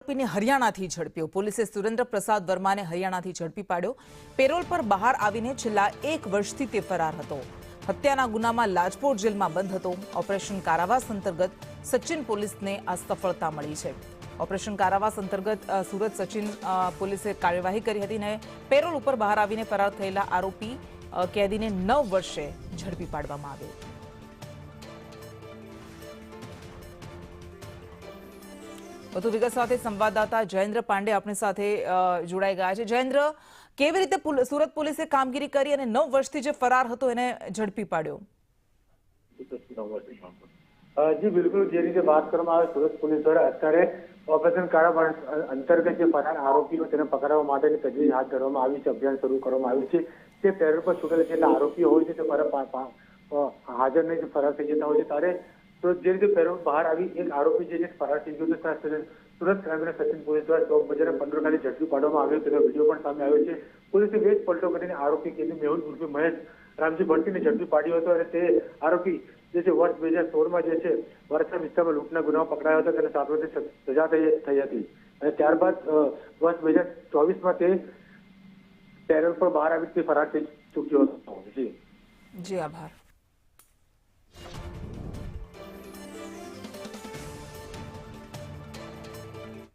આરોપીને હરિયાણાથી ઝડપ્યો। પોલીસે સુરેન્દ્ર પ્રસાદ વર્માને હરિયાણાથી ઝડપી પાડ્યો। પેરોલ પર બહાર આવીને છેલ્લા 1 વર્ષથી તે ફરાર હતો। હત્યાના ગુનામાં લાજપોર જેલમાં બંધ હતો। ઓપરેશન કારાવાસ અંતર્ગત સચિન પોલીસને આ સફળતા મળી છે। ઓપરેશન કારાવાસ અંતર્ગત સુરત સચિન પોલીસે કાર્યવાહી કરી હતી અને પેરોલ ઉપર બહાર આવીને ફરાર થયેલા આરોપી કેદીને 9 વર્ષે ઝડપી પાડવામાં આવ્યો। વધુ વિગત સાથે સંવાદદાતા જયેન્દ્ર પાંડે આપણી સાથે જોડાઈ ગયા છે। જયેન્દ્ર, કેવી રીતે સુરત પોલીસે કામગીરી કરી અને 9 વર્ષથી જે ફરાર હતો એને ઝડપી પાડ્યો? जी बिल्कुल, જે રીતે વાત કરવામાં આવે સુરત પોલીસ દ્વારા અત્યારે ઓપરેશન કારાવાસ અંતર્ગત જે ફરાર આરોપીઓ તેને પકડવા માટેની તજવીજ હાથ ધરવામાં આવી છે, અભિયાન શરૂ કરવામાં આવ્યું છે। તે પેરોલ પર છૂટેલા જેટલા આરોપીઓ હોય છે તે હાજર નહીં ફરાર થઈ જતા હોય છે, ત્યારે તો જે રીતે પેરોલ બહાર આવી એક આરોપી જે ફરાર થઈ ગયો છે, સુરત ક્રાઇમ સચિન પોલીસ દ્વારા ચોક બજાર 15 ખાતે ઝડપી પાડવામાં આવ્યો। તેનો વિડીયો પણ સામે આવ્યો છે। પોલીસે વેચ પલટો કરીને આરોપી કેદી મેહુલ ઉર્ફે મહેશ રામજી ભટ્ટીને ઝડપી પાડ્યો હતો અને તે આરોપી જે છે વર્ષ 2016માં જે છે વરસા વિસ્તારમાં લૂંટના ગુનામાં પકડાયો હતો, તેને 7 વર્ષની સજા થઈ હતી અને ત્યારબાદ વર્ષ 2024માં તે પેરોલ પર બહાર આવી ફરાર થઈ ચૂક્યો હતો। જી આભાર।